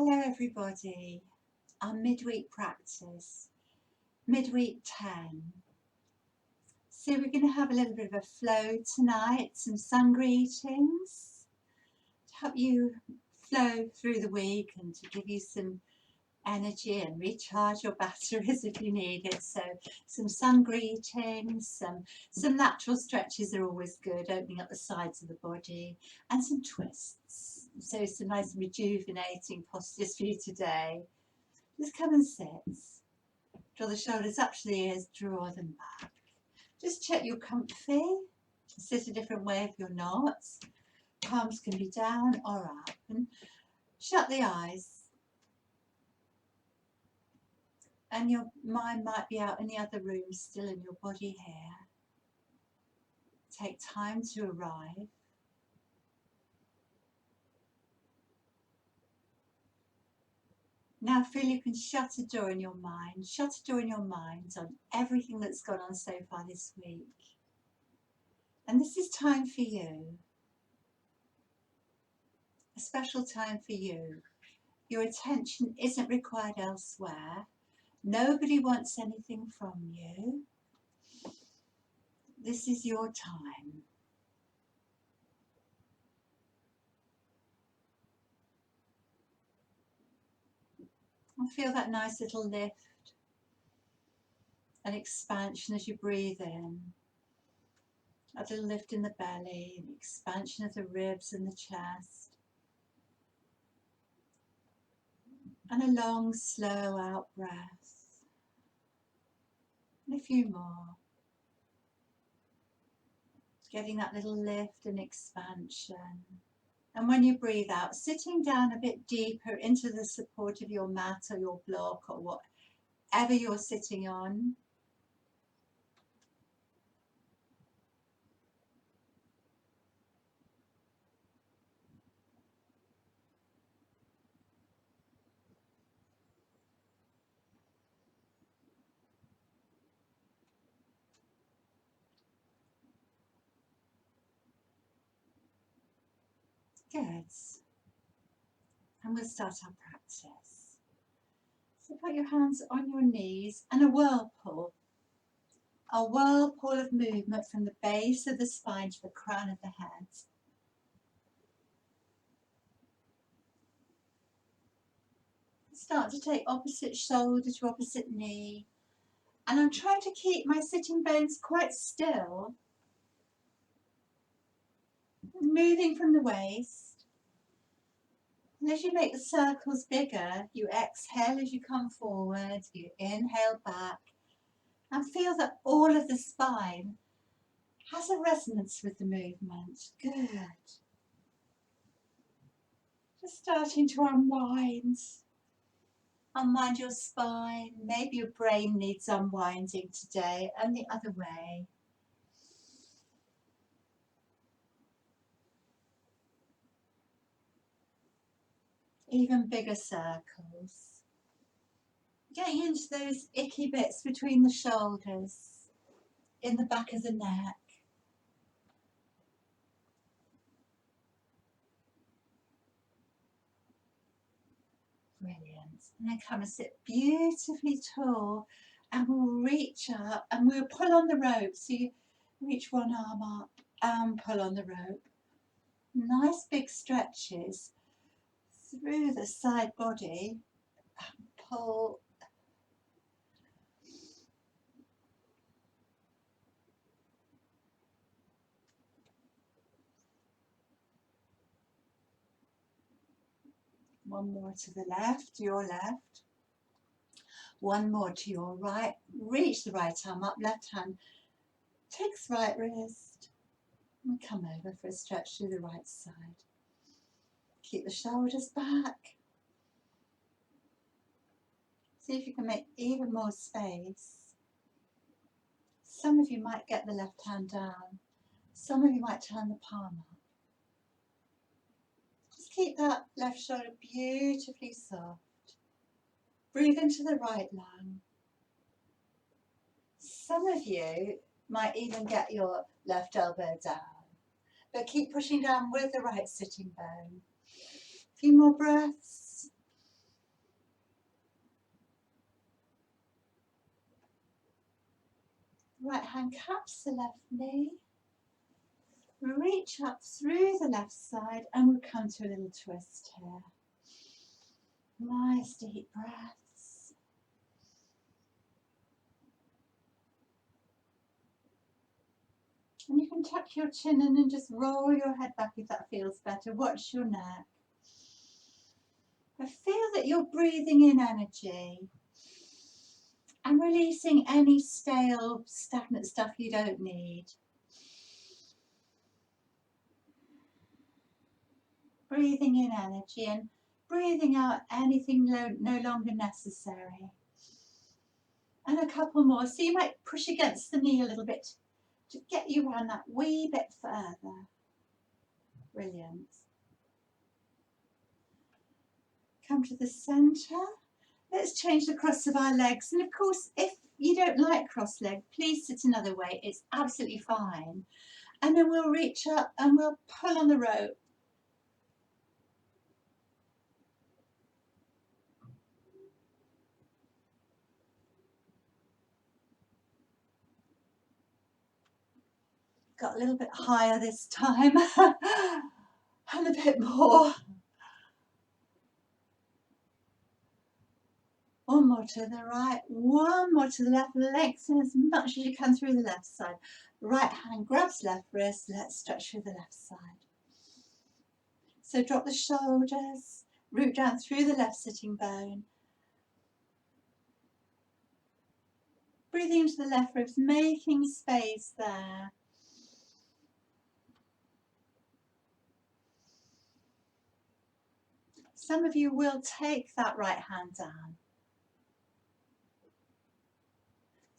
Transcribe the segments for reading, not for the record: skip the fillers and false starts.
Hello everybody, our midweek practice, midweek 10. So we're going to have a little bit of a flow tonight, some sun greetings to help you flow through the week and to give you some energy and recharge your batteries if you need it. So some sun greetings, some lateral stretches are always good, opening up the sides of the body, and some twists. So some nice rejuvenating postures for you today. Just come and sit. Draw the shoulders up to the ears, draw them back. Just check you're comfy. Sit a different way if you're not. Palms can be down or up. And shut the eyes. And your mind might be out in the other room, still in your body here. Take time to arrive. Now feel you can shut a door in your mind, on everything that's gone on so far this week. And this is time for you, a special time for you. Your attention isn't required elsewhere. Nobody wants anything from you. This is your time. And feel that nice little lift and expansion as you breathe in. A little lift in the belly, an expansion of the ribs and the chest. And a long, slow out breath. And a few more. Getting that little lift and expansion. And when you breathe out, sitting down a bit deeper into the support of your mat or your block or whatever you're sitting on. Good. And we'll start our practice. So put your hands on your knees and a whirlpool of movement from the base of the spine to the crown of the head. Start to take opposite shoulder to opposite knee. And I'm trying to keep my sitting bones quite still. Moving from the waist. And as you make the circles bigger, you exhale as you come forward, you inhale back, and feel that all of the spine has a resonance with the movement. Good. Just starting to unwind. Unwind your spine. Maybe your brain needs unwinding today, and the other way. Even bigger circles. Getting into those icky bits between the shoulders, in the back of the neck. Brilliant. And then come and sit beautifully tall, and we'll reach up and we'll pull on the rope. So you reach one arm up and pull on the rope. Nice big stretches through the side body and pull. One more to the left, your left. One more to your right. Reach the right arm up, left hand takes right wrist. And come over for a stretch through the right side. Keep the shoulders back. See if you can make even more space. Some of you might get the left hand down. Some of you might turn the palm up. Just keep that left shoulder beautifully soft. Breathe into the right lung. Some of you might even get your left elbow down. But keep pushing down with the right sitting bone. A few more breaths. Right hand caps the left knee. Reach up through the left side and we'll come to a little twist here. Nice deep breaths. And you can tuck your chin in and just roll your head back if that feels better. Watch your neck. But feel that you're breathing in energy and releasing any stale, stagnant stuff you don't need. Breathing in energy and breathing out anything no longer necessary. And a couple more. So you might push against the knee a little bit to get you around that wee bit further. Brilliant. Come to the centre. Let's change the cross of our legs. And of course, if you don't like cross-legged, please sit another way. It's absolutely fine. And then we'll reach up and we'll pull on the rope. Got a little bit higher this time. And a bit more. One more to the right, one more to the left. Lengthen as much as you can through the left side. Right hand grabs left wrist. Let's stretch through the left side. So drop the shoulders, root down through the left sitting bone. Breathing into the left ribs, making space there. Some of you will take that right hand down.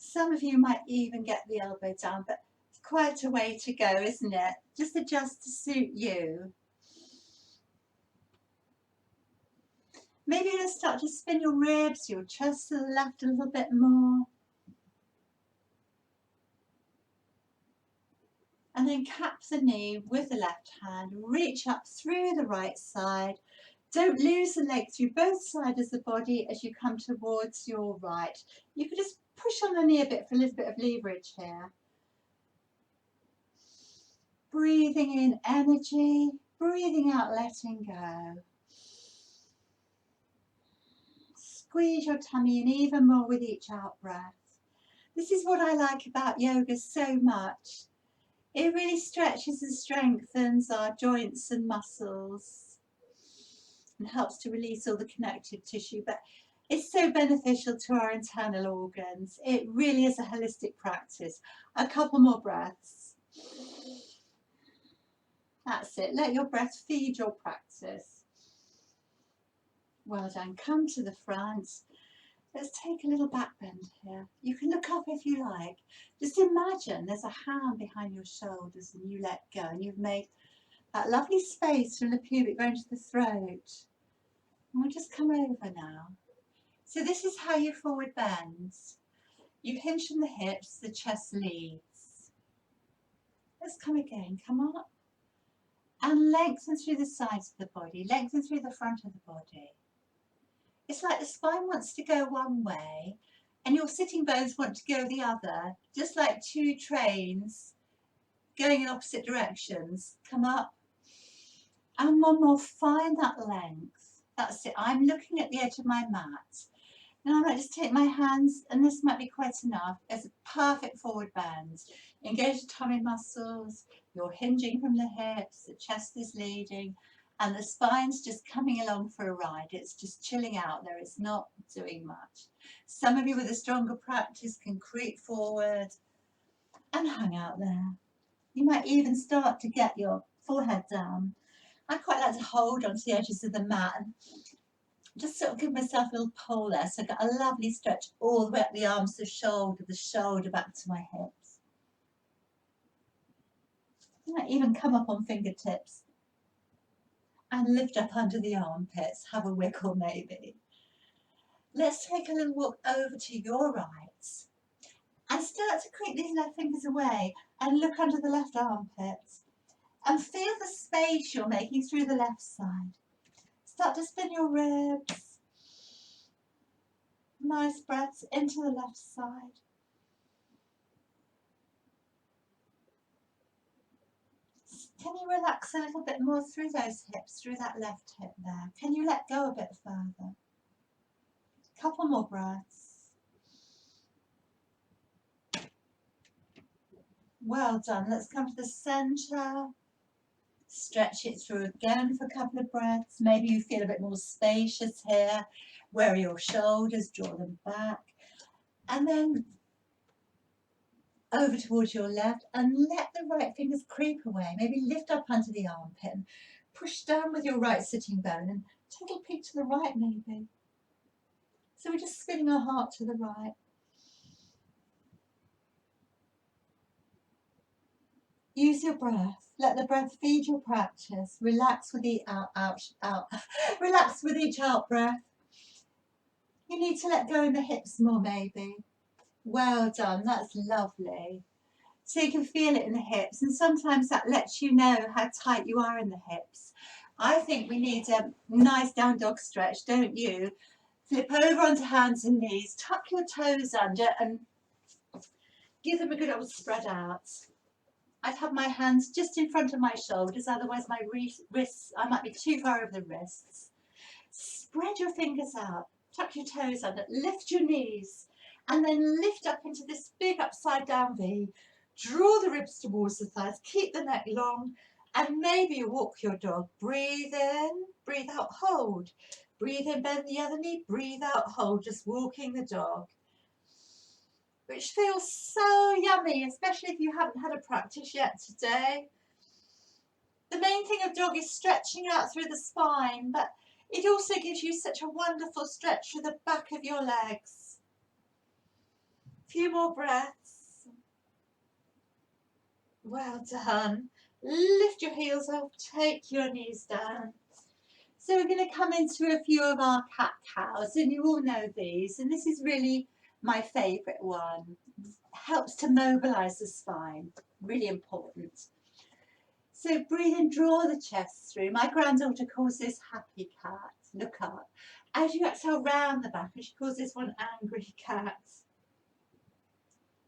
Some of you might even get the elbow down, but it's quite a way to go, isn't it? Just adjust to suit you. Maybe you're going to start to spin your ribs, your chest to the left a little bit more. And then cap the knee with the left hand, reach up through the right side. Don't lose the leg through both sides of the body as you come towards your right. You can just push on the knee a bit for a little bit of leverage here. Breathing in energy, breathing out, letting go. Squeeze your tummy in even more with each out breath. This is what I like about yoga so much. It really stretches and strengthens our joints and muscles and helps to release all the connective tissue, but it's so beneficial to our internal organs. It really is a holistic practice. A couple more breaths. That's it. Let your breath feed your practice. Well done. Come to the front. Let's take a little back bend here. You can look up if you like. Just imagine there's a hand behind your shoulders and you let go and you've made that lovely space from the pubic bone to the throat. And we'll just come over now. So this is how your forward bends. You hinge from the hips, the chest leads. Let's come again. Come up and lengthen through the sides of the body. Lengthen through the front of the body. It's like the spine wants to go one way and your sitting bones want to go the other, just like two trains going in opposite directions. Come up. And one more, find that length. That's it. I'm looking at the edge of my mat. And I might just take my hands, and this might be quite enough, as a perfect forward bend. Engage the tummy muscles, you're hinging from the hips, the chest is leading, and the spine's just coming along for a ride. It's just chilling out there. It's not doing much. Some of you with a stronger practice can creep forward and hang out there. You might even start to get your forehead down. I quite like to hold onto the edges of the mat and just sort of give myself a little pull there. So I've got a lovely stretch all the way up the arms, the shoulder back to my hips. You might even come up on fingertips and lift up under the armpits. Have a wiggle maybe. Let's take a little walk over to your right and start to creep these left fingers away and look under the left armpits and feel the space you're making through the left side. Start to spin your ribs. Nice breaths into the left side. Can you relax a little bit more through those hips, through that left hip there? Can you let go a bit further? Couple more breaths. Well done. Let's come to the centre. Stretch it through again for a couple of breaths. Maybe you feel a bit more spacious here. Where are your shoulders? Draw them back. And then over towards your left and let the right fingers creep away. Maybe lift up under the armpit and push down with your right sitting bone and take a peek to the right maybe. So we're just spinning our heart to the right. Use your breath. Let the breath feed your practice. Relax with the out. Relax with each out breath. You need to let go in the hips more maybe. Well done, that's lovely. So you can feel it in the hips, and sometimes that lets you know how tight you are in the hips. I think we need a nice down dog stretch, don't you? Flip over onto hands and knees, tuck your toes under and give them a good old spread out. I'd have my hands just in front of my shoulders, otherwise my wrists, I might be too far over the wrists. Spread your fingers out, tuck your toes under, lift your knees, and then lift up into this big upside down V. Draw the ribs towards the thighs, keep the neck long, and maybe you walk your dog. Breathe in, breathe out, hold. Breathe in, bend the other knee, breathe out, hold, just walking the dog. Which feels so yummy, especially if you haven't had a practice yet today. The main thing of dog is stretching out through the spine, but it also gives you such a wonderful stretch through the back of your legs. A few more breaths. Well done. Lift your heels up, take your knees down. So we're going to come into a few of our cat-cows, and you all know these, and this is really my favourite one. Helps to mobilise the spine, really important. So breathe in, draw the chest through. My granddaughter calls this happy cat, look up. As you exhale round the back, and she calls this one angry cat.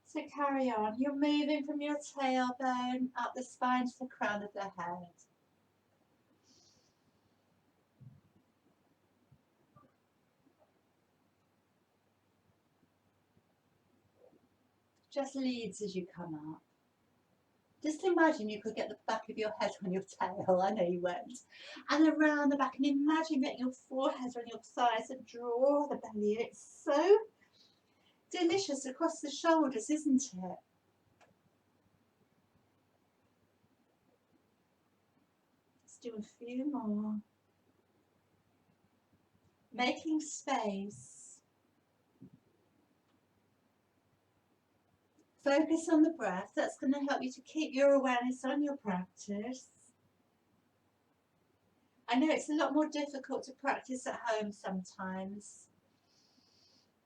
So carry on, you're moving from your tailbone up the spine to the crown of the head. Just leads as you come up. Just imagine you could get the back of your head on your tail, I know you won't. And around the back, and imagine getting your forehead on your thighs and draw the belly in. It's so delicious across the shoulders, isn't it? Let's do a few more. Making space. Focus on the breath. That's going to help you to keep your awareness on your practice. I know it's a lot more difficult to practice at home sometimes.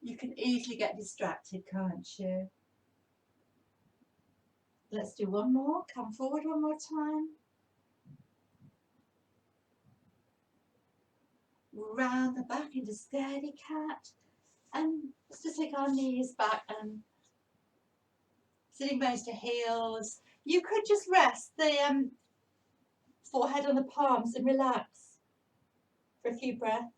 You can easily get distracted, can't you? Let's do one more. Come forward one more time. Round the back into scaredy cat. And let's just take our knees back and sitting bones to heels. You could just rest the forehead on the palms and relax for a few breaths.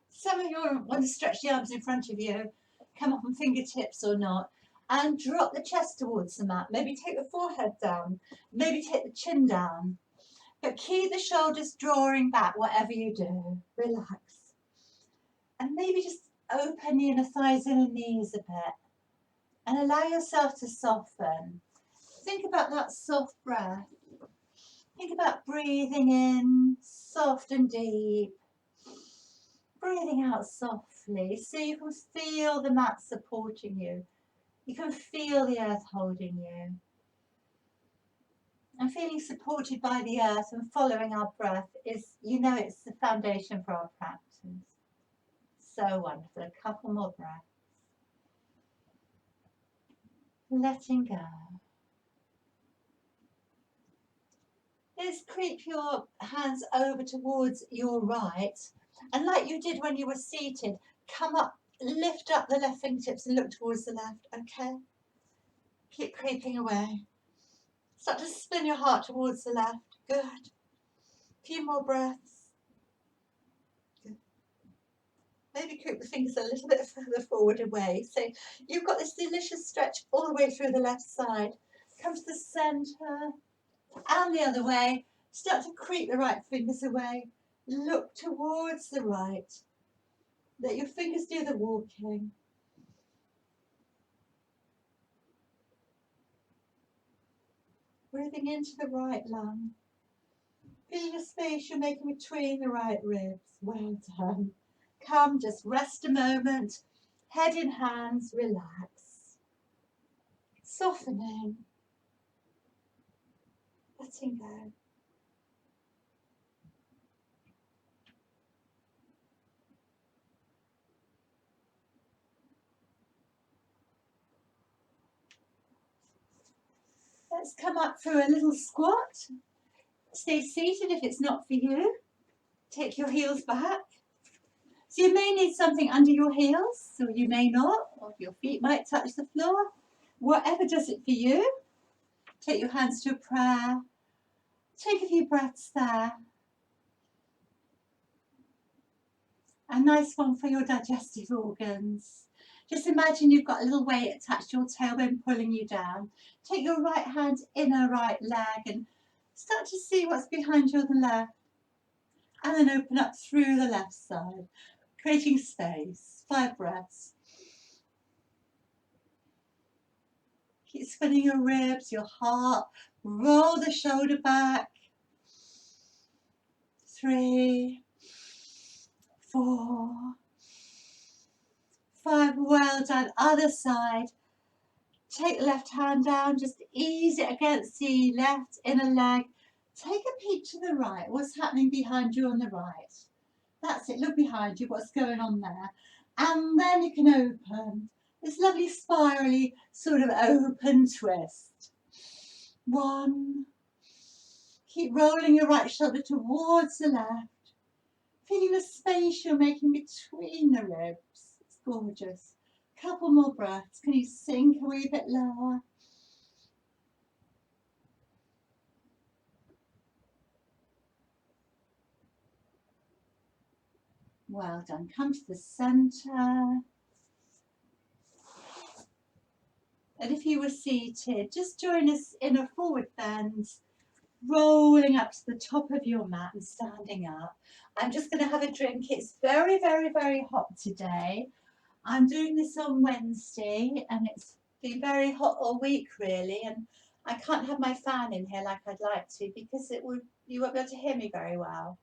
Some of you want to stretch the arms in front of you, come up on fingertips or not, and drop the chest towards the mat. Maybe take the forehead down, maybe take the chin down, but keep the shoulders drawing back, whatever you do. Relax. And maybe just open the inner thighs, inner knees a bit, and allow yourself to soften. Think about that soft breath. Think about breathing in, soft and deep. Breathing out softly, so you can feel the mat supporting you. You can feel the earth holding you. And feeling supported by the earth and following our breath is, you know, it's the foundation for our practice. So wonderful. A couple more breaths. Letting go. Let's creep your hands over towards your right. And like you did when you were seated, come up, lift up the left fingertips and look towards the left, okay? Keep creeping away. Start to spin your heart towards the left. Good. A few more breaths. Good. Maybe keep the fingers a little bit further forward away. So you've got this delicious stretch all the way through the left side. Come to the centre and the other way. Start to creep the right fingers away. Look towards the right. Let your fingers do the walking. Breathing into the right lung. Feeling the space you're making between the right ribs. Well done. Come, just rest a moment. Head in hands, relax. Softening. Letting go. Let's come up for a little squat. Stay seated if it's not for you. Take your heels back. So you may need something under your heels, or you may not, or your feet might touch the floor. Whatever does it for you. Take your hands to a prayer. Take a few breaths there. A nice one for your digestive organs. Just imagine you've got a little weight attached to your tailbone pulling you down. Take your right hand inner right leg and start to see what's behind you on the left. And then open up through the left side, creating space. 5 breaths. Keep spinning your ribs, your heart. Roll the shoulder back. 3, 4, 5. Well done. Other side. Take the left hand down. Just ease it against the left inner leg. Take a peek to the right. What's happening behind you on the right? That's it. Look behind you. What's going on there? And then you can open. This lovely spirally sort of open twist. 1. Keep rolling your right shoulder towards the left. Feeling the space you're making between the ribs. It's gorgeous. Couple more breaths. Can you sink a wee bit lower? Well done. Come to the centre. And if you were seated, just join us in a forward bend, rolling up to the top of your mat and standing up. I'm just going to have a drink. It's very, very, very hot today. I'm doing this on Wednesday and it's been very hot all week really, and I can't have my fan in here like I'd like to because you won't be able to hear me very well.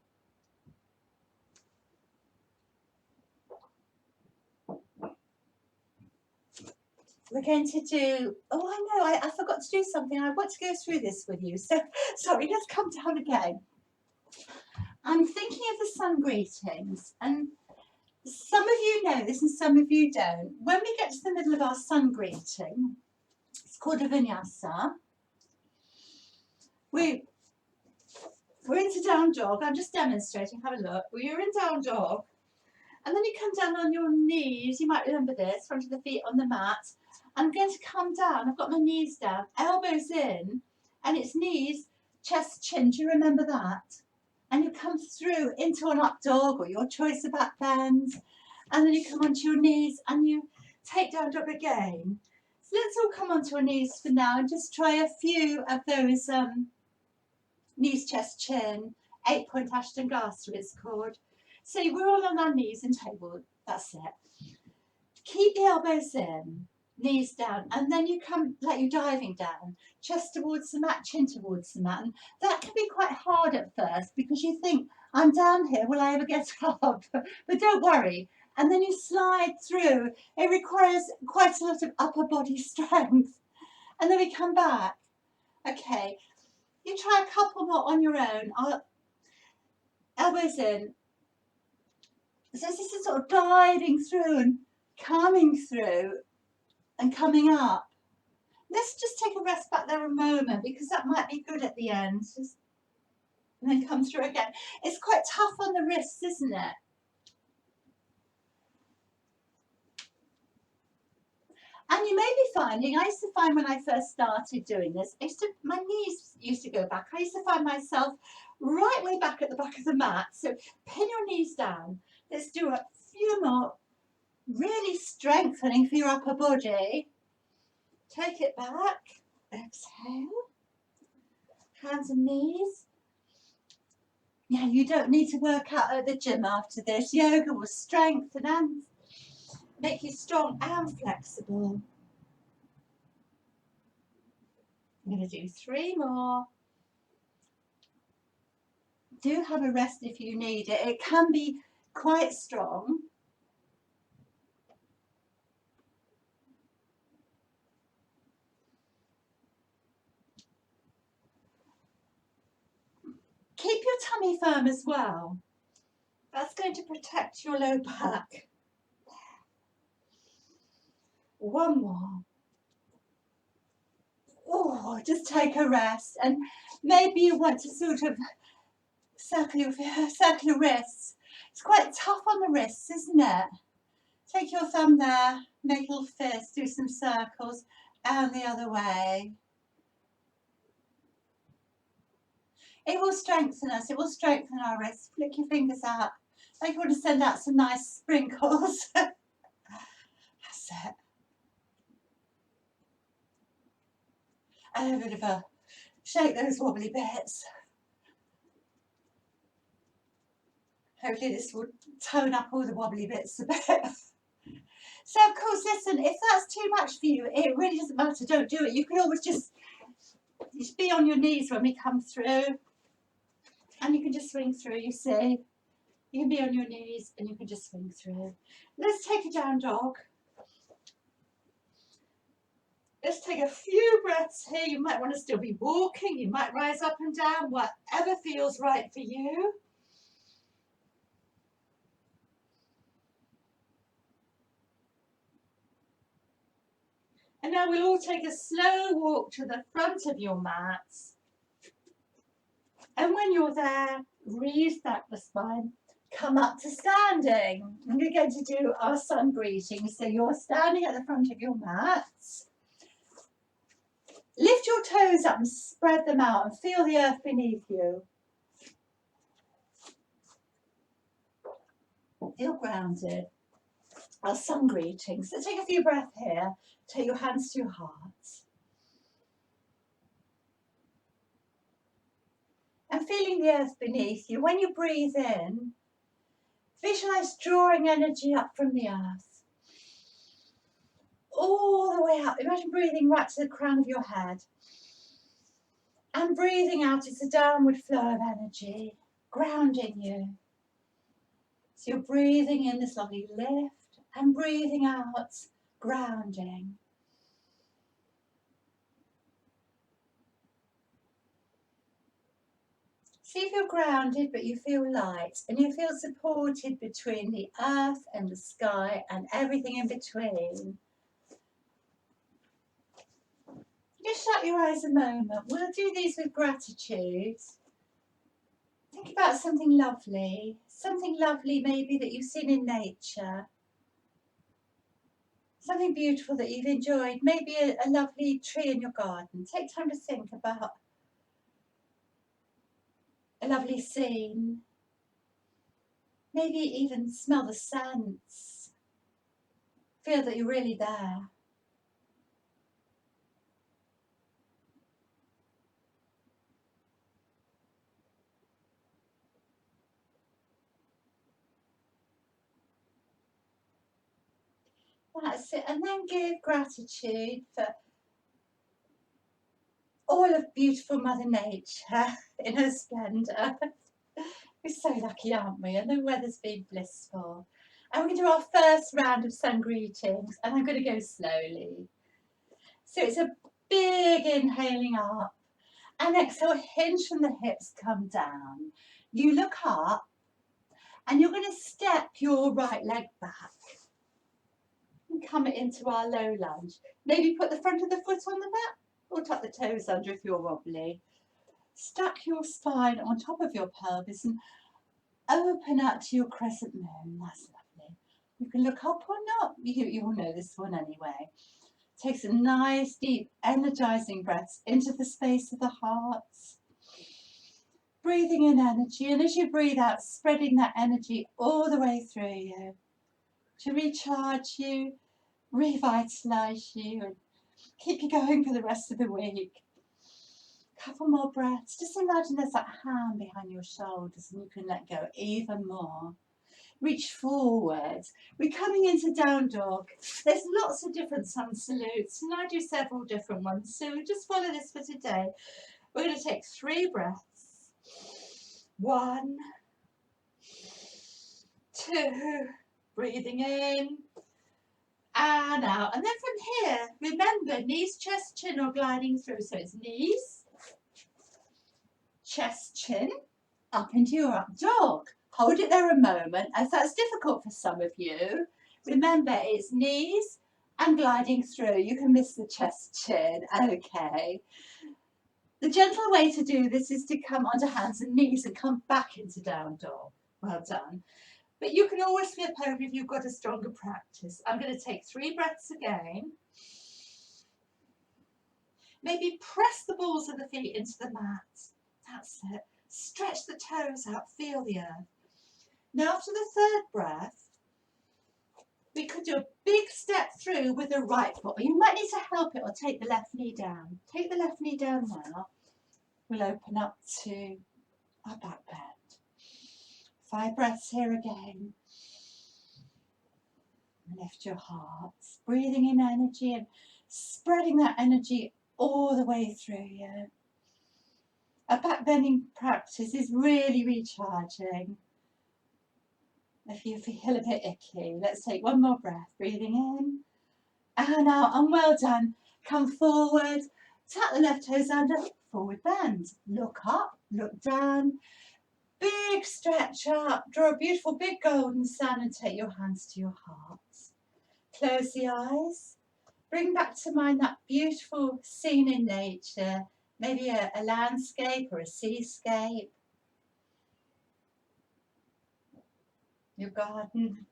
We're going to do, I forgot to do something. I want to go through this with you. So, sorry, let's come down again. I'm thinking of the sun greetings, and some of you know this and some of you don't. When we get to the middle of our sun greeting, it's called a vinyasa. We're into down dog. I'm just demonstrating. Have a look. We're in down dog. And then you come down on your knees. You might remember this, front of the feet on the mat. I'm going to come down. I've got my knees down, elbows in, and it's knees, chest, chin. Do you remember that? And you come through into an up dog or your choice of back bend. And then you come onto your knees and you take down dog again. So let's all come onto our knees for now and just try a few of those knees, chest, chin, 8-point Ashtanga it's called. So we're all on our knees and table. That's it. Keep the elbows in, knees down, and then you come like you're diving down, chest towards the mat, chin towards the mat. And that can be quite hard at first because you think, I'm down here, will I ever get up? But don't worry. And then you slide through. It requires quite a lot of upper body strength. And then we come back. Okay, you try a couple more on your own. Elbows in. So this is sort of diving through and coming through and coming up. Let's just take a rest back there a moment because that might be good at the end. And then come through again. It's quite tough on the wrists, isn't it? And you may be finding, I used to find when I first started doing this, my knees used to go back. I used to find myself right way back at the back of the mat. So pin your knees down. Let's do a few more, really strengthening for your upper body. Take it back. Exhale. Hands and knees. Yeah, you don't need to work out at the gym after this. Yoga will strengthen and make you strong and flexible. I'm going to do 3 more. Do have a rest if you need it. It can be quite strong. Keep your tummy firm as well. That's going to protect your low back. 1 more. Oh, just take a rest, and maybe you want to sort of circle your wrists. It's quite tough on the wrists, isn't it? Take your thumb there, make a little fist, do some circles, and the other way. It will strengthen us, it will strengthen our wrists. Flick your fingers out, like you want to send out some nice sprinkles. That's it. And a bit of a shake those wobbly bits. Hopefully this will tone up all the wobbly bits a bit. So of course, listen, if that's too much for you, it really doesn't matter, don't do it. You can always just be on your knees when we come through. And you can just swing through, you see. You can be on your knees and you can just swing through. Let's take a down dog. Let's take a few breaths here. You might want to still be walking. You might rise up and down, whatever feels right for you. And now we'll all take a slow walk to the front of your mats. And when you're there, restack the spine. Come up to standing. And we're going to do our sun greeting. So you're standing at the front of your mats. Lift your toes up and spread them out and feel the earth beneath you. Feel grounded. Our sun greeting. So take a few breaths here. Take your hands to your heart. And feeling the earth beneath you. When you breathe in, visualize drawing energy up from the earth. All the way up. Imagine breathing right to the crown of your head. And breathing out, it's a downward flow of energy, grounding you. So you're breathing in this lovely lift and breathing out, grounding. See if you're grounded, but you feel light and you feel supported between the earth and the sky and everything in between. Just shut your eyes a moment. We'll do these with gratitude. Think about something lovely maybe that you've seen in nature. Something beautiful that you've enjoyed, maybe a lovely tree in your garden. Take time to think about a lovely scene. Maybe even smell the scents. Feel that you're really there. That's it. And then give gratitude for all of beautiful Mother Nature in her splendour. We're so lucky, aren't we? And the weather's been blissful. And we're going to do our first round of sun greetings, and I'm going to go slowly. So it's a big inhaling up, and exhale, hinge from the hips, come down. You look up, and you're going to step your right leg back. And come into our low lunge. Maybe put the front of the foot on the mat, or tuck the toes under if you're wobbly. Stack your spine on top of your pelvis and open up to your crescent moon. That's lovely. You can look up or not. You will know this one anyway. Take some nice, deep, energizing breaths into the space of the heart. Breathing in energy, and as you breathe out, spreading that energy all the way through you to recharge you, revitalize you, and keep you going for the rest of the week. Couple more breaths. Just imagine there's that hand behind your shoulders and you can let go even more. Reach forward. We're coming into down dog. There's lots of different sun salutes and I do several different ones. So we'll just follow this for today. We're going to take 3 breaths. 1, 2, breathing in and out. And then from here, remember knees, chest, chin or gliding through. So it's knees, chest, chin, up into your up dog. Hold it there a moment, as that's difficult for some of you. Remember, it's knees and gliding through. You can miss the chest, chin. Okay. The gentle way to do this is to come onto hands and knees and come back into down dog. Well done. But you can always flip over if you've got a stronger practice. I'm going to take 3 breaths again. Maybe press the balls of the feet into the mat. That's it. Stretch the toes out, feel the earth. Now for the 3rd breath, we could do a big step through with the right foot. Or you might need to help it or take the left knee down. Take the left knee down now. We'll open up to our back bend. 5 breaths here again. Lift your heart, breathing in energy and spreading that energy all the way through you. A back bending practice is really recharging. If you feel a bit icky, let's take 1 more breath. Breathing in and out, and well done. Come forward, tap the left toes under, forward bend. Look up, look down. Big stretch up, draw a beautiful big golden sun and take your hands to your heart. Close the eyes, bring back to mind that beautiful scene in nature, maybe a landscape or a seascape, your garden.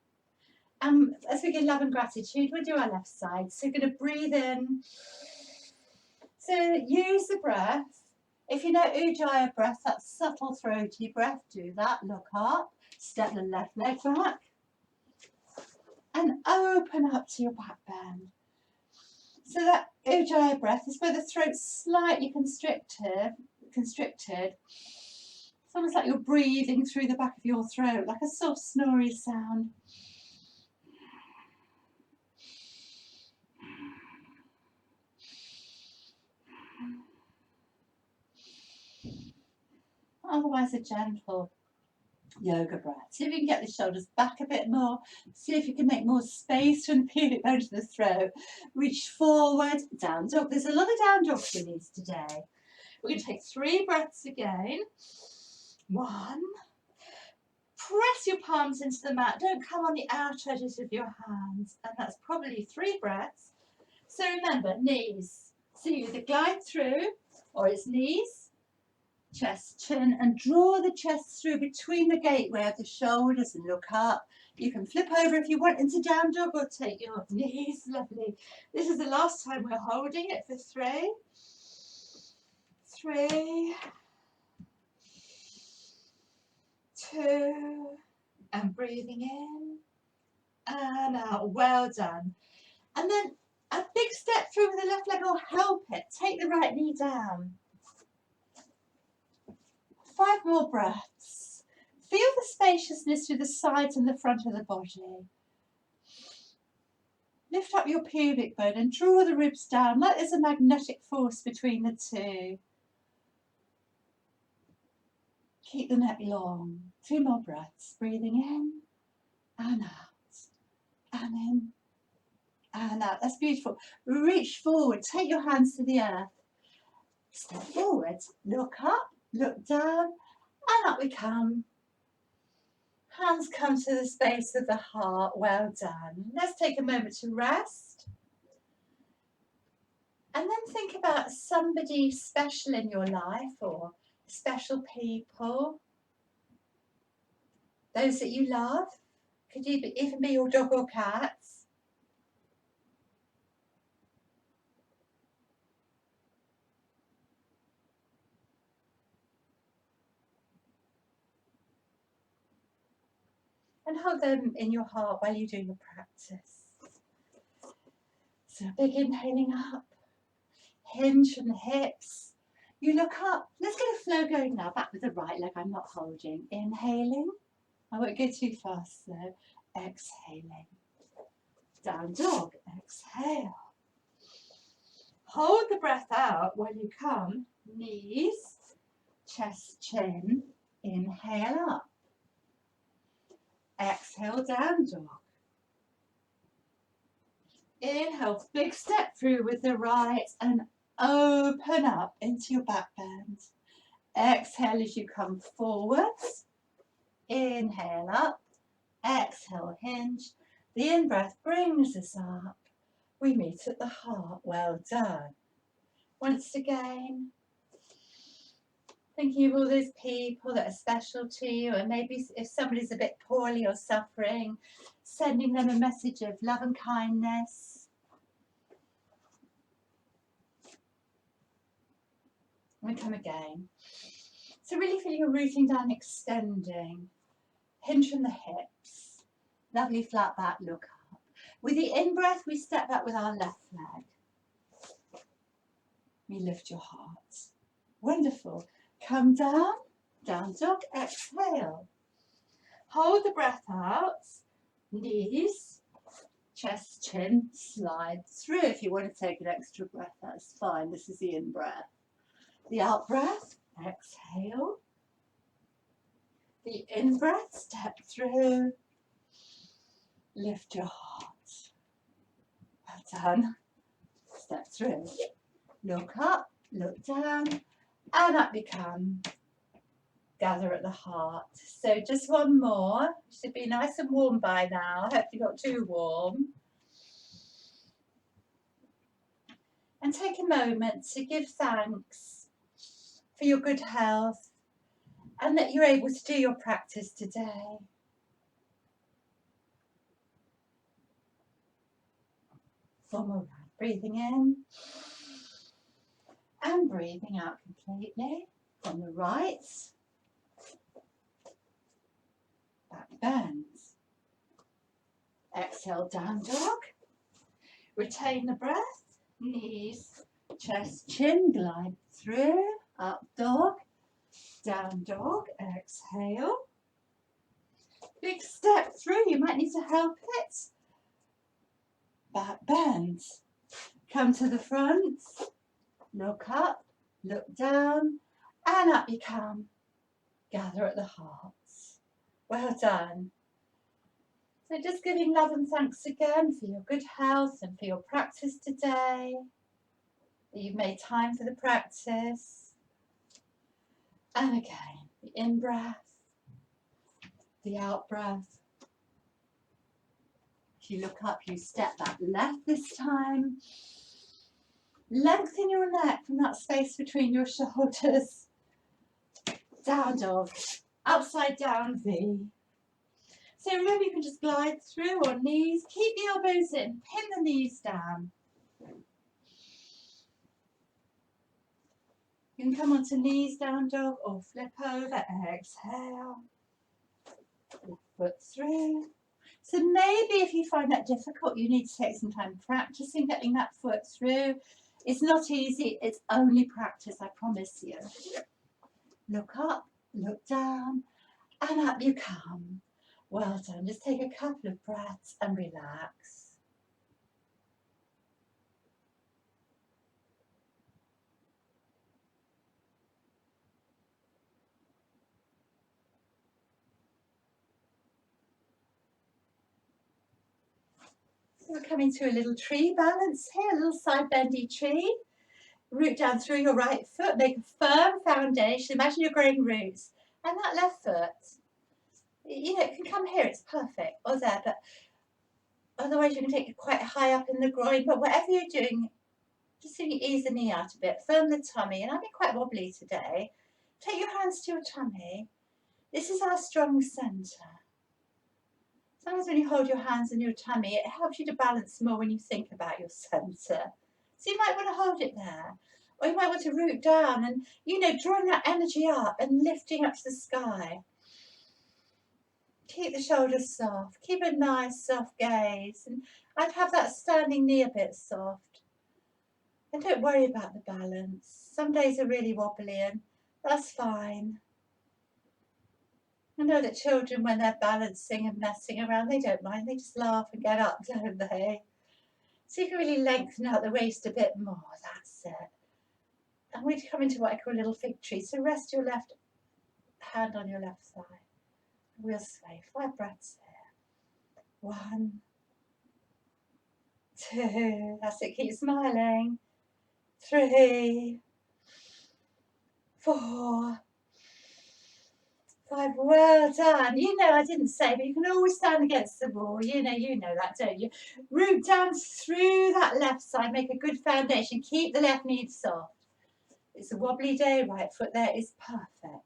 As we give love and gratitude, we'll do our left side. So we're going to breathe in. So use the breath. If you know Ujjayi breath, that subtle throaty breath, do that. Look up, step the left leg back and open up to your back bend. So that Ujjayi breath is where the throat's slightly constricted. It's almost like you're breathing through the back of your throat, like a soft snory sound. Otherwise a gentle yoga breath. See if you can get the shoulders back a bit more. See if you can make more space from the pubic bone to the throat. Reach forward, down dog. There's a lot of down dog release today. We're going to take 3 breaths again. 1. Press your palms into the mat. Don't come on the outer edges of your hands. And that's probably 3 breaths. So remember, knees. So you either glide through or it's knees, chest, chin, and draw the chest through between the gateway of the shoulders and look up. You can flip over if you want into down dog or take your knees. Lovely. This is the last time we're holding it for 3. 3, 2, and breathing in and out. Well done. And then a big step through with the left leg will help it. Take the right knee down. 5 more breaths. Feel the spaciousness through the sides and the front of the body. Lift up your pubic bone and draw the ribs down like there's a magnetic force between the two. Keep the neck long. 2 more breaths. Breathing in and out. And in and out. That's beautiful. Reach forward. Take your hands to the earth. Step forward. Look up. Look down. And up we come. Hands come to the space of the heart. Well done. Let's take a moment to rest. And then think about somebody special in your life or special people. Those that you love. Could even be your dog or cats. and hold them in your heart while you do your practice. So big inhaling up, hinge from the hips. You look up. Let's get a flow going now. Back with the right leg. I'm not holding. Inhaling. I won't go too fast though. Exhaling. Down dog. Exhale. Hold the breath out while you come. Knees, chest, chin. Inhale up. Exhale, down dog. Inhale, big step through with the right and open up into your back bend. Exhale as you come forwards. Inhale up. Exhale, hinge. The in-breath brings us up. We meet at the heart. Well done. Once again, thinking of all those people that are special to you, and maybe if somebody's a bit poorly or suffering, sending them a message of love and kindness. And come again. So really feeling your rooting down, extending. Hinge from the hips. Lovely flat back, look up. With the in-breath, we step back with our left leg. We lift your heart. Wonderful. Come down, down dog, exhale. Hold the breath out. Knees, chest, chin, slide through. If you want to take an extra breath, that's fine. This is the in-breath. The out-breath, exhale. The in-breath, step through. Lift your heart. Well done. Step through. Look up, look down, and up you come. Gather at the heart. So just one more. Should be nice and warm by now. Hopefully not too warm. And take a moment to give thanks for your good health and that you're able to do your practice today. One more round. Breathing in and breathing out completely. On the right. Back bends. Exhale, down dog. Retain the breath. Knees, chest, chin, glide through. Up dog. Down dog. Exhale. Big step through. You might need to help it. Back bends. Come to the front. Look up. Look down. And up you come. Gather at the heart. Well done. So just giving love and thanks again for your good health and for your practice today. That you've made time for the practice. And again, the in-breath, the out-breath. If you look up, you step back left this time. Lengthen your neck from that space between your shoulders. Down dog. Upside down V. So remember, you can just glide through on knees. Keep the elbows in. Pin the knees down. You can come onto knees, down dog, or flip over. Exhale. Left foot through. So maybe if you find that difficult, you need to take some time practicing getting that foot through. It's not easy. It's only practice, I promise you. Look up. Look down, and up you come. Well done. Just take a couple of breaths and relax. So we're coming to a little tree balance here, a little side bendy tree. Root down through your right foot, make a firm foundation. Imagine you're growing roots. And that left foot, you know, it can come here, it's perfect, or there, but otherwise you can take it quite high up in the groin. But whatever you're doing, just so you ease the knee out a bit, firm the tummy. And I've been quite wobbly today. Take your hands to your tummy. This is our strong centre. Sometimes when you hold your hands in your tummy, it helps you to balance more when you think about your centre. So you might want to hold it there. Or you might want to root down and, you know, drawing that energy up and lifting up to the sky. Keep the shoulders soft. Keep a nice soft gaze. And I'd have that standing knee a bit soft. And don't worry about the balance. Some days are really wobbly and that's fine. I know that children, when they're balancing and messing around, they don't mind. They just laugh and get up, don't they? So you can really lengthen out the waist a bit more. That's it. And we come into what I call a little fig tree. So rest your left hand on your left thigh. We'll sway. 5 breaths here. 1, 2. That's it. Keep smiling. 3, 4, 5. Well done. You know, I didn't say, but you can always stand against the wall. You know that, don't you? Root down through that left side. Make a good foundation. Keep the left knee soft. It's a wobbly day. Right foot there is perfect.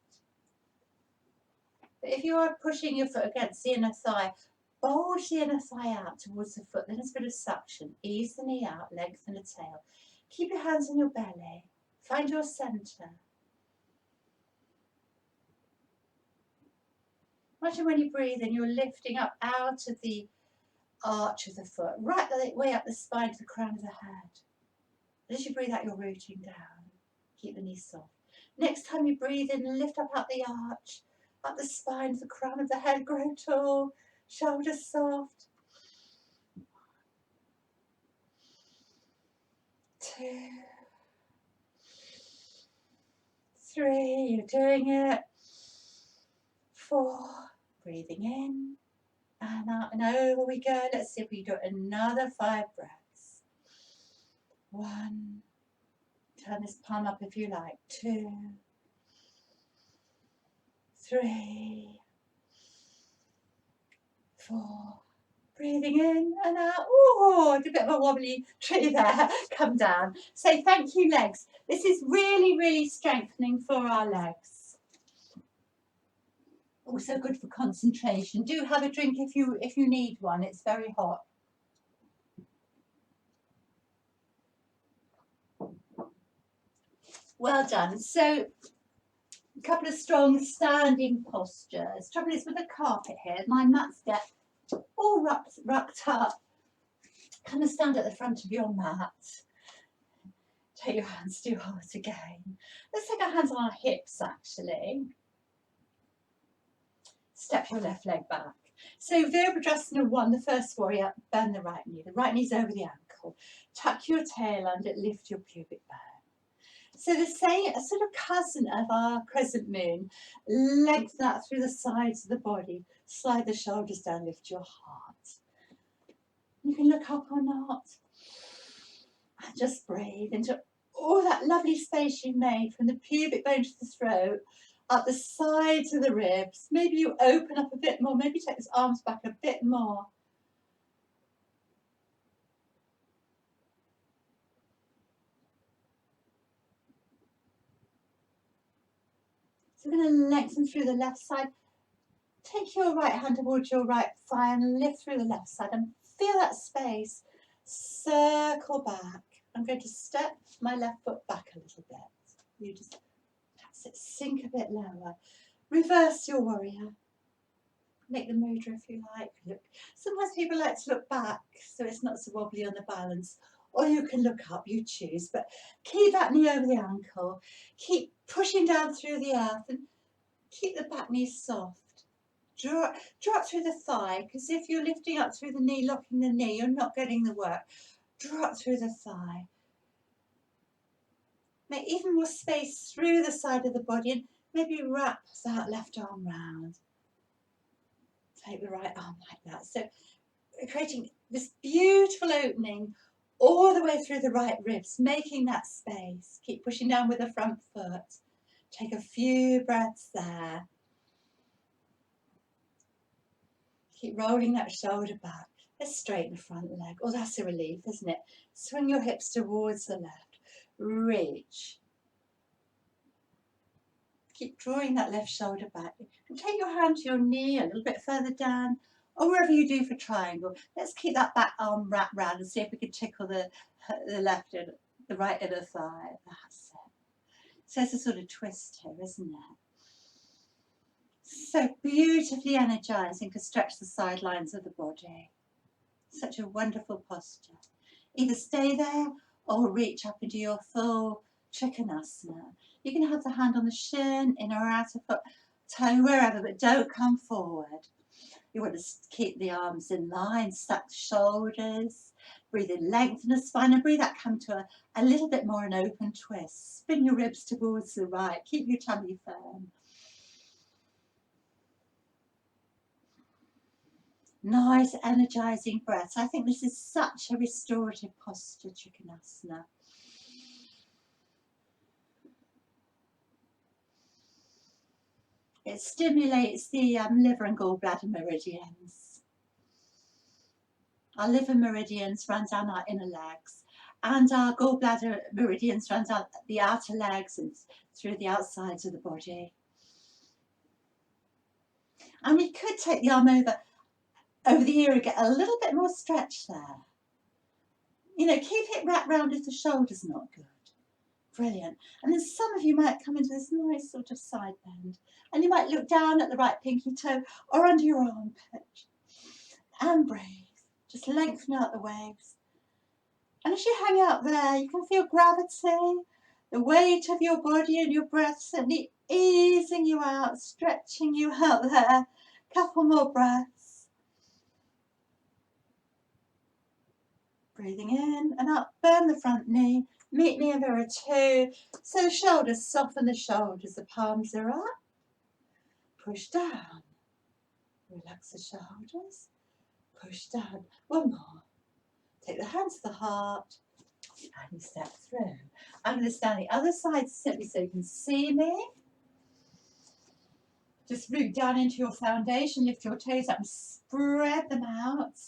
But if you are pushing your foot against the inner thigh, bulge the inner thigh out towards the foot. Then there's a bit of suction. Ease the knee out. Lengthen the tail. Keep your hands on your belly. Find your centre. Imagine when you breathe in, you're lifting up out of the arch of the foot, right the way up the spine to the crown of the head. As you breathe out, you're rooting down. Keep the knees soft. Next time you breathe in, lift up out the arch, up the spine to the crown of the head. Grow tall, shoulders soft. 2, 3, you're doing it. 4, breathing in and out and over we go. Let's see if we do another 5 breaths. 1, turn this palm up if you like. 2, 3, 4. Breathing in and out. Oh, a bit of a wobbly tree there. Come down. Say thank you, legs. This is really, really strengthening for our legs. Also good for concentration. Do have a drink if you need one. It's very hot. Well done. So a couple of strong standing postures. Trouble is with the carpet here, my mats get all rucked up. Come and stand at the front of your mat. Take your hands to your heart again. Let's take our hands on our hips actually. Step your left leg back. So Virabhadrasana 1, the first warrior, bend the right knee. The right knee's over the ankle. Tuck your tail under, lift your pubic bone. So the same, a sort of cousin of our crescent moon, lengthen that through the sides of the body. Slide the shoulders down, lift your heart. You can look up or not. And just breathe into all that lovely space you made from the pubic bone to the throat, up the sides of the ribs. Maybe you open up a bit more, maybe take those arms back a bit more. So we're going to lengthen through the left side. Take your right hand towards your right thigh and lift through the left side and feel that space. Circle back. I'm going to step my left foot back a little bit. You just, that's it, sink a bit lower. Reverse your warrior. Make the mudra if you like. Look. Sometimes people like to look back so it's not so wobbly on the balance. Or you can look up, you choose. But keep that knee over the ankle. Keep pushing down through the earth and keep the back knee soft. Draw up through the thigh, because if you're lifting up through the knee, locking the knee, you're not getting the work. Draw up through the thigh. Make even more space through the side of the body and maybe wrap that left arm round. Take the right arm like that. So creating this beautiful opening all the way through the right ribs, making that space. Keep pushing down with the front foot. Take a few breaths there. Keep rolling that shoulder back. Let's straighten the front leg. Oh, that's a relief, isn't it? Swing your hips towards the left. Reach. Keep drawing that left shoulder back. And take your hand to your knee a little bit further down, or wherever you do for triangle. Let's keep that back arm wrapped round and see if we can tickle the left and the right inner thigh. That's it. So it's a sort of twist here, isn't it? So beautifully energizing to stretch the sidelines of the body. Such a wonderful posture. Either stay there or reach up into your full Trikonasana. You can have the hand on the shin, inner or outer foot, toe, wherever, but don't come forward. You want to keep the arms in line, stack the shoulders, breathe in, lengthen the spine, and breathe out, come to a little bit more an open twist. Spin your ribs towards the right, keep your tummy firm. Nice, energizing breaths. I think this is such a restorative posture, Trikonasana. It stimulates the liver and gallbladder meridians. Our liver meridians run down our inner legs, and our gallbladder meridians run down the outer legs and through the outsides of the body. And we could take the arm over the ear and get a little bit more stretch there. You know, keep it wrapped round if the shoulder's not good. Brilliant. And then some of you might come into this nice sort of side bend, and you might look down at the right pinky toe or under your armpit and breathe. Just lengthen out the waves. And as you hang out there, you can feel gravity, the weight of your body and your breath certainly easing you out, stretching you out there. Couple more breaths. Breathing in and up, bend the front knee, meet me in mirror two. So the shoulders, soften the shoulders, the palms are up. Push down. Relax the shoulders. Push down. One more. Take the hands to the heart and you step through. I'm going to stand the other side simply so you can see me. Just root down into your foundation, lift your toes up and spread them out.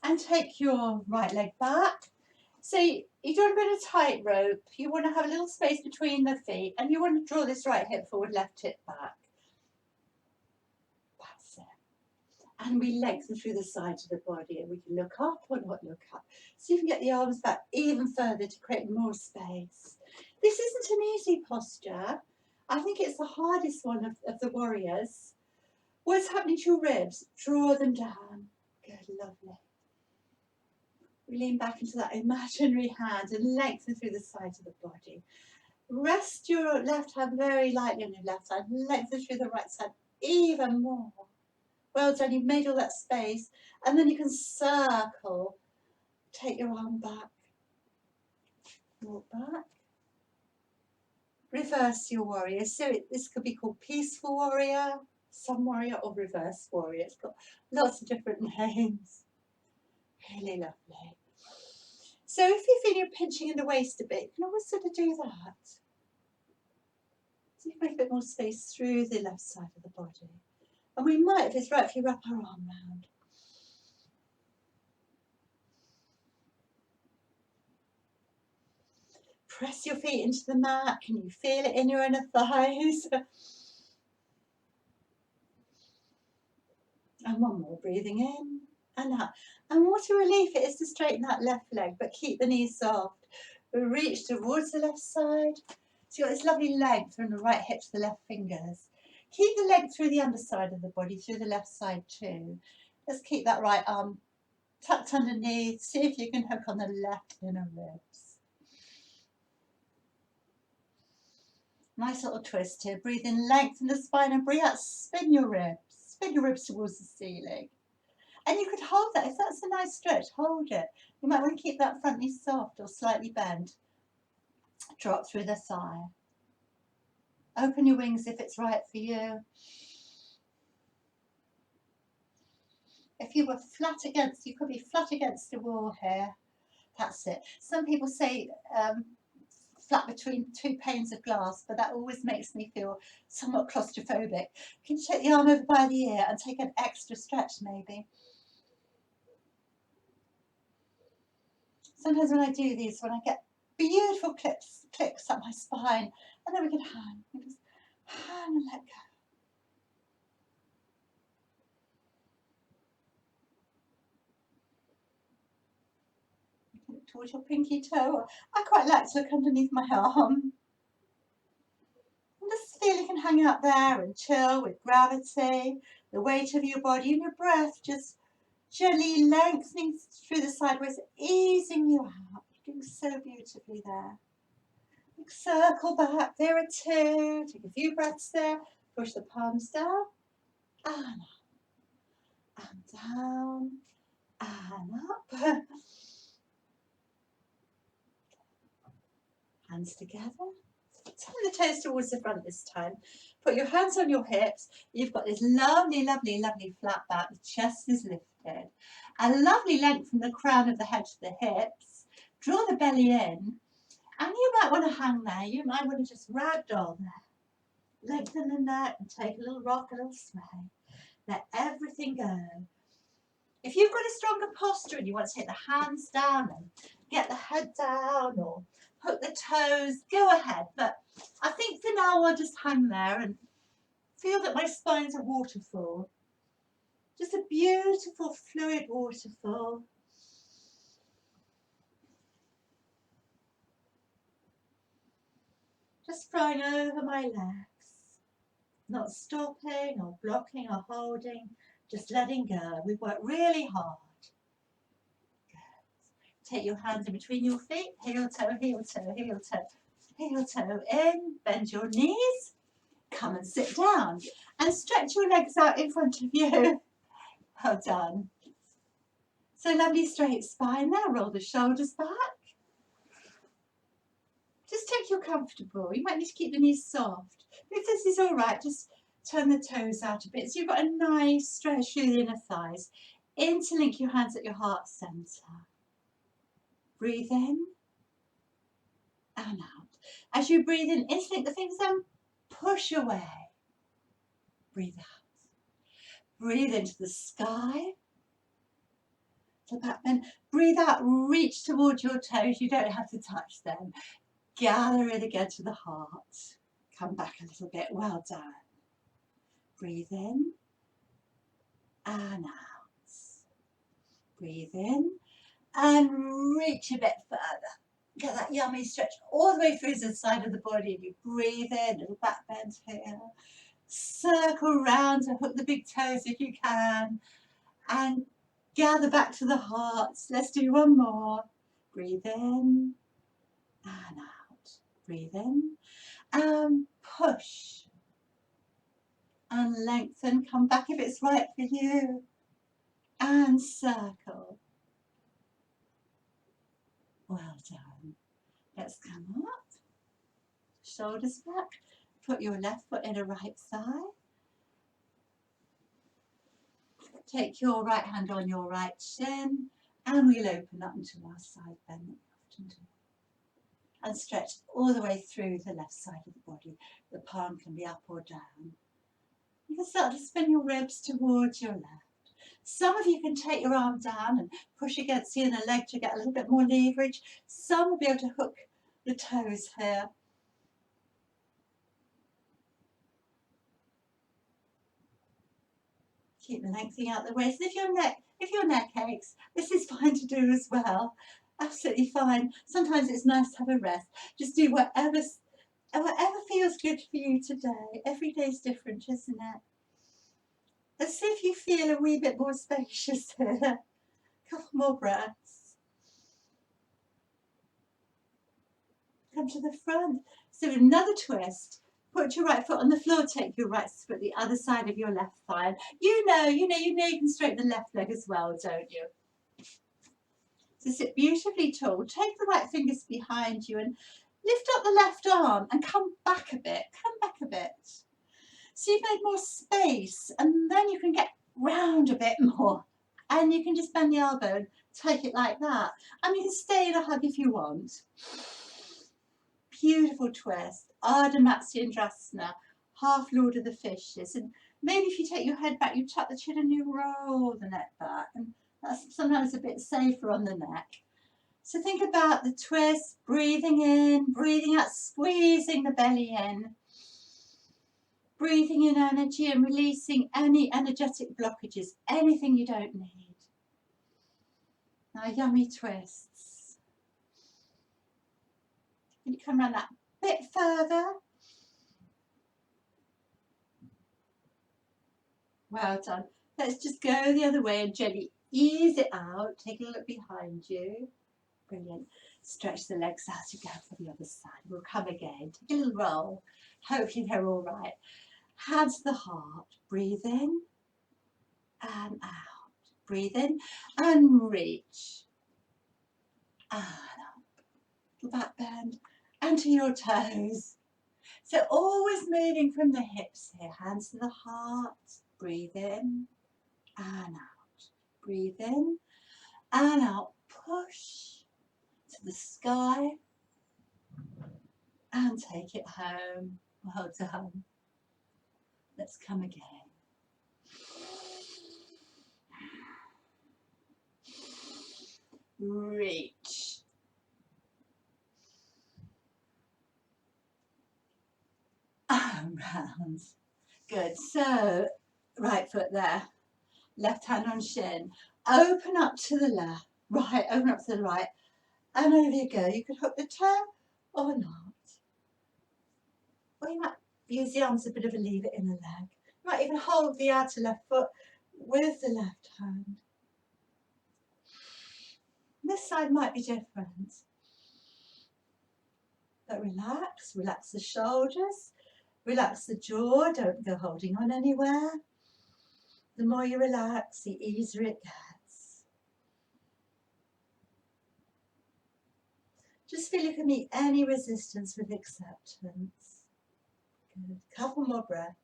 And take your right leg back. So you're doing a bit of tightrope. You want to have a little space between the feet and you want to draw this right hip forward, left hip back. That's it. And we lengthen through the sides of the body and we can look up or not look up. So you can get the arms back even further to create more space. This isn't an easy posture. I think it's the hardest one of the warriors. What's happening to your ribs? Draw them down. Good, lovely. We lean back into that imaginary hand and lengthen through the sides of the body. Rest your left hand very lightly on your left side. Lengthen through the right side even more. Well done, you've made all that space. And then you can circle. Take your arm back. Walk back. Reverse your warrior. So this could be called peaceful warrior, sun warrior, or reverse warrior. It's got lots of different names. Really lovely. So if you feel you're pinching in the waist a bit, you can always sort of do that. So you can make a bit more space through the left side of the body. And we might, if it's right, if you wrap our arm round. Press your feet into the mat. Can you feel it in your inner thighs? And one more, breathing in and out. And what a relief it is to straighten that left leg, but keep the knees soft. Reach towards the left side. So you've got this lovely length from the right hip to the left fingers. Keep the length through the underside of the body, through the left side too. Let's keep that right arm tucked underneath. See if you can hook on the left inner ribs. Nice little twist here. Breathe in, lengthen the spine and breathe out. Spin your ribs. Spin your ribs towards the ceiling. And you could hold that. If that's a nice stretch, hold it. You might want to keep that front knee soft or slightly bent. Drop through the thigh. Open your wings if it's right for you. If you were flat against, you could be flat against the wall here. That's it. Some people say flat between two panes of glass, but that always makes me feel somewhat claustrophobic. You can take the arm over by the ear and take an extra stretch maybe. Sometimes when I do these, when I get beautiful clicks up my spine, and then we can hang. We just hang and let go. Look towards your pinky toe. I quite like to look underneath my arm. And just feel you can hang out there and chill with gravity, the weight of your body and your breath just gently lengthening through the sideways, easing you out. You're doing so beautifully there. Circle back, there are two. Take a few breaths there. Push the palms down and up and down and up. Hands together. Turn the toes towards the front this time. Put your hands on your hips. You've got this lovely, lovely, lovely flat back. The chest is lifted. A lovely length from the crown of the head to the hips. Draw the belly in. And you might want to hang there. You might want to just ragdoll there. Lengthen the neck and take a little rock, a little sway. Let everything go. If you've got a stronger posture and you want to take the hands down and get the head down or hook the toes, go ahead. But I think for now I'll just hang there and feel that my spine's a waterfall. Just a beautiful fluid waterfall. Just flowing over my legs. Not stopping or blocking or holding. Just letting go. We've worked really hard. Good. Take your hands in between your feet. Heel toe, heel toe, heel toe. Heel toe in. Bend your knees. Come and sit down. And stretch your legs out in front of you. Well done. So lovely straight spine there. Roll the shoulders back. Just take your comfortable. You might need to keep the knees soft. If this is all right, just turn the toes out a bit. So you've got a nice stretch through the inner thighs. Interlink your hands at your heart centre. Breathe in and out. As you breathe in, interlink the fingers and push away. Breathe out. Breathe into the sky. To back bend. Breathe out, reach towards your toes. You don't have to touch them. Gather it again to the heart. Come back a little bit. Well done. Breathe in and out. Breathe in and reach a bit further. Get that yummy stretch all the way through the side of the body. You breathe in, little back bend here. Circle round to hook the big toes if you can. And gather back to the heart. Let's do one more. Breathe in and out. Breathe in and push. And lengthen. Come back if it's right for you. And circle. Well done. Let's come up. Shoulders back. Put your left foot in a right thigh. Take your right hand on your right shin. And we'll open up into our side bend that we often do. And stretch all the way through the left side of the body. The palm can be up or down. You can start to spin your ribs towards your left. Some of you can take your arm down and push against the inner leg to get a little bit more leverage. Some will be able to hook the toes here. Keep lengthening out the waist. If your neck aches, this is fine to do as well. Absolutely fine. Sometimes it's nice to have a rest. Just do whatever feels good for you today. Every day's different, isn't it? As if you feel a wee bit more spacious here. A couple more breaths. Come to the front. So another twist. Put your right foot on the floor. Take your right foot the other side of your left thigh. You know you can straighten the left leg as well, don't you? So sit beautifully tall. Take the right fingers behind you and lift up the left arm and come back a bit. Come back a bit. So you've made more space, and then you can get round a bit more. And you can just bend the elbow and take it like that. And you can stay in a hug if you want. Beautiful twist. Matsyendrasana, half Lord of the Fishes. And maybe if you take your head back, you tuck the chin and you roll the neck back. And that's sometimes a bit safer on the neck. So think about the twist, breathing in, breathing out, squeezing the belly in. Breathing in energy and releasing any energetic blockages, anything you don't need. Now, yummy twists. Can you come around that bit further? Well done. Let's just go the other way and gently ease it out. Take a look behind you. Brilliant. Stretch the legs out as you go for the other side. We'll come again. Take a little roll. Hopefully they're all right. Hands to the heart. Breathe in and out. Breathe in and reach. And up. Little back bend. And to your toes. So always moving from the hips here. Hands to the heart. Breathe in and out. Breathe in and out. Push to the sky and take it home. Well done. Let's come again. Reach. And round. Good. So, right foot there. Left hand on shin. Open up to the left. Right, open up to the right. And over you go. You could hook the toe or not. Or you might use the arms a bit of a lever in the leg. You might even hold the outer left foot with the left hand. This side might be different. But relax, relax the shoulders, relax the jaw, don't go holding on anywhere. The more you relax, the easier it gets. Just feel you can meet any resistance with acceptance. Good. Couple more breaths.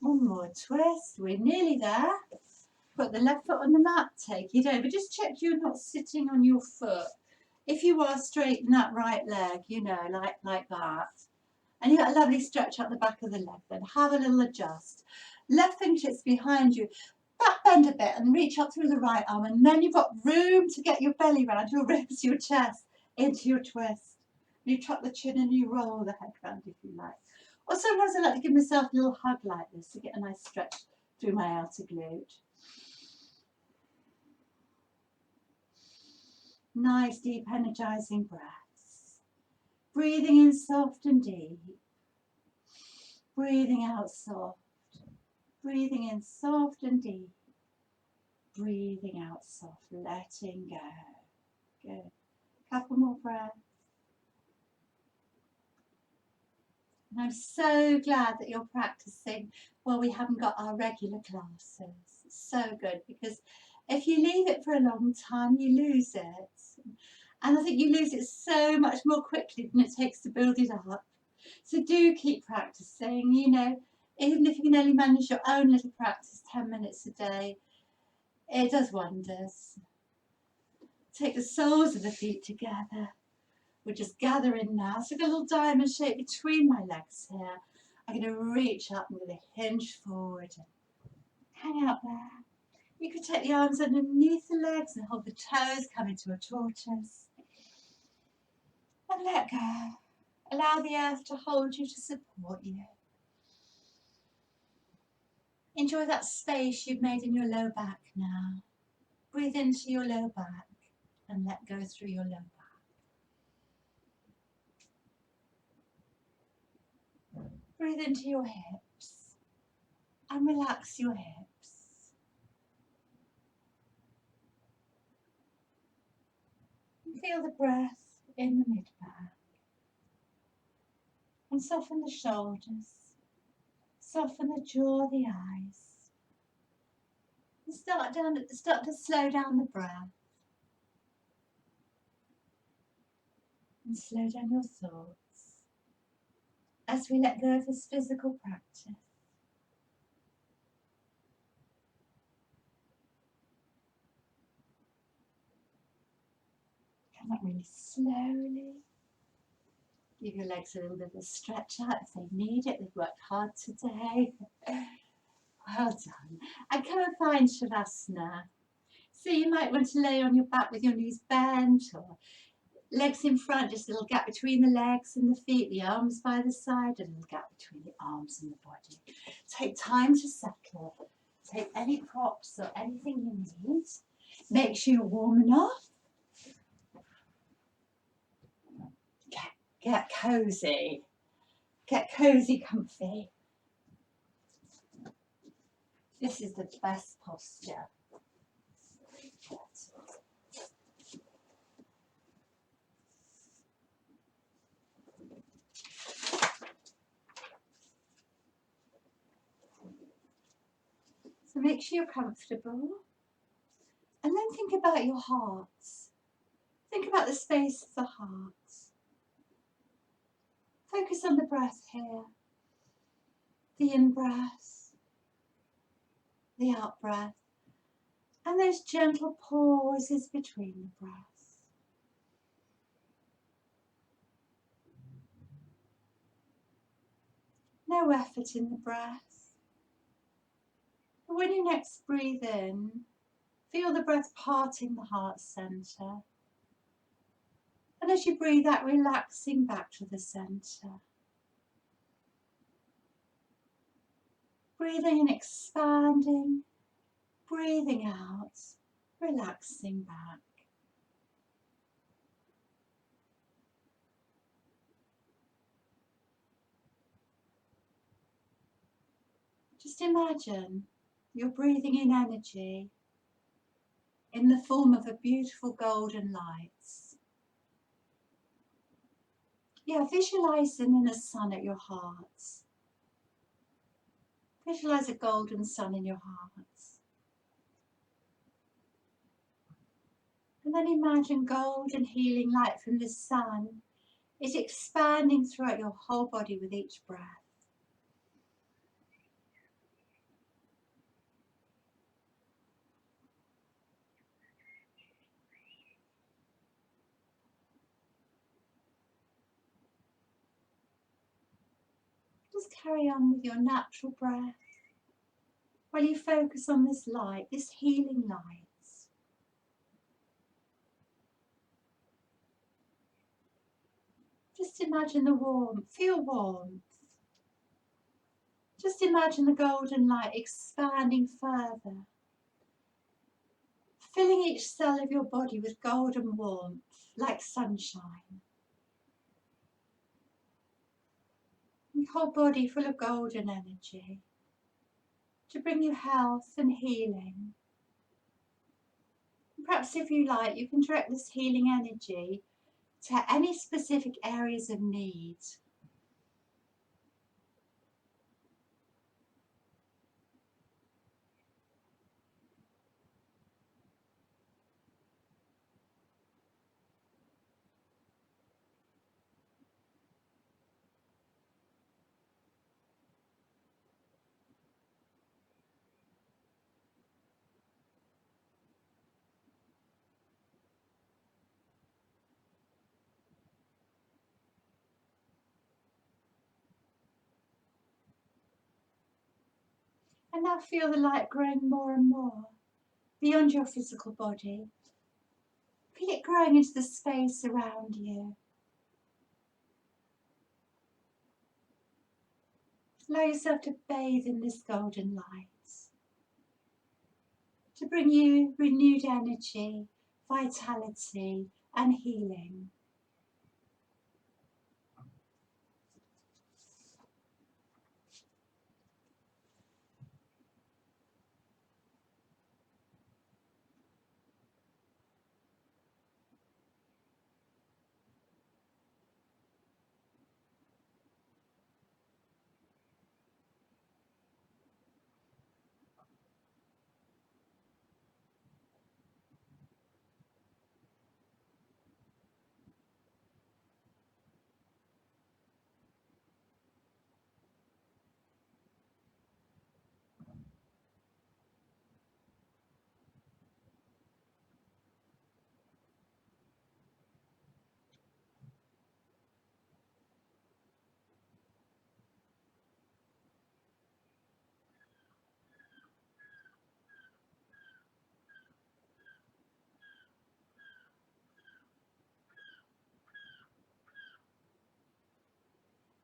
One more twist. We're nearly there. Put the left foot on the mat, take it over. Just check you're not sitting on your foot. If you are, straighten that right leg, you know, like that. And you got a lovely stretch out the back of the leg then. Have a little adjust. Left fingertips behind you. Back bend a bit and reach up through the right arm. And then you've got room to get your belly round, your ribs, your chest into your twist. You tuck the chin and you roll the head round if you like. Or sometimes I like to give myself a little hug like this to get a nice stretch through my outer glute. Nice, deep, energizing breaths. Breathing in soft and deep. Breathing out soft. Breathing in soft and deep. Breathing out soft, letting go. Good. Couple more breaths. And I'm so glad that you're practicing while we haven't got our regular classes. It's so good, because if you leave it for a long time, you lose it. And I think you lose it so much more quickly than it takes to build it up. So do keep practicing, you know, even if you can only manage your own little practice 10 minutes a day, it does wonders. Take the soles of the feet together. We're just gathering now. So I've got a little diamond shape between my legs here. I'm going to reach up, I'm going to hinge forward and hang out there. You could take the arms underneath the legs and hold the toes, come into a tortoise. And let go. Allow the earth to hold you, to support you. Enjoy that space you've made in your low back now. Breathe into your low back and let go through your low back. Breathe into your hips and relax your hips. And feel the breath in the mid-back. And soften the shoulders, soften the jaw, the eyes. And start to slow down the breath. And slow down your thoughts as we let go of this physical practice. Come up really slowly. Give your legs a little bit of a stretch out if they need it. They've worked hard today. Well done. And come and find Shavasana. So you might want to lay on your back with your knees bent, or legs in front, just a little gap between the legs and the feet, the arms by the side, a little gap between the arms and the body. Take time to settle. Take any props or anything you need. Make sure you're warm enough. Get cozy. Get cozy, comfy. This is the best posture. So make sure you're comfortable. And then think about your heart. Think about the space of the heart. Focus on the breath here. The in-breath, the out-breath, and those gentle pauses between the breaths. No effort in the breath. But when you next breathe in, feel the breath parting the heart centre. And as you breathe out, relaxing back to the centre. Breathing in, expanding, breathing out, relaxing back. Just imagine you're breathing in energy in the form of a beautiful golden light. Yeah, visualize an inner sun at your heart. Visualize a golden sun in your heart. And then imagine golden healing light from the sun is expanding throughout your whole body with each breath. Just carry on with your natural breath while you focus on this light, this healing light. Just imagine the warmth, feel warmth. Just imagine the golden light expanding further, filling each cell of your body with golden warmth, like sunshine. Your whole body full of golden energy to bring you health and healing. And perhaps if you like, you can direct this healing energy to any specific areas of need. And now feel the light growing more and more beyond your physical body. Feel it growing into the space around you. Allow yourself to bathe in this golden light, to bring you renewed energy, vitality and healing.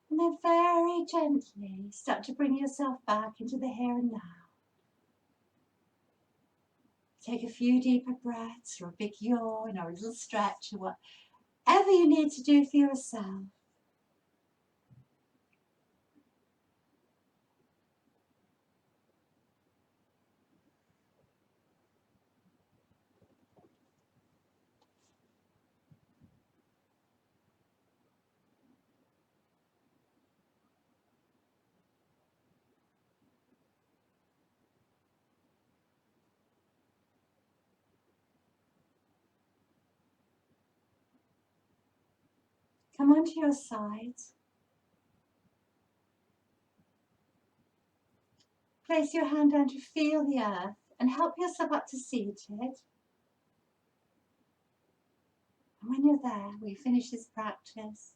And then very gently start to bring yourself back into the here and now. Take a few deeper breaths or a big yawn or a little stretch or whatever you need to do for yourself. Come onto your side. Place your hand down to feel the earth and help yourself up to seated. And when you're there, we finish this practice.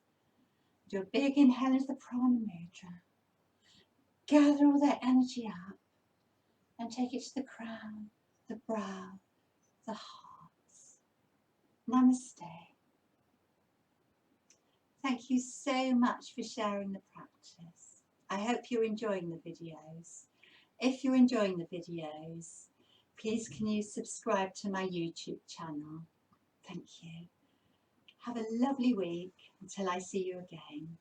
Do a big inhale into the prana mudra. Gather all that energy up and take it to the crown, the brow, the heart. Namaste. Thank you so much for sharing the practice. I hope you're enjoying the videos. If you're enjoying the videos, please can you subscribe to my YouTube channel? Thank you. Have a lovely week until I see you again.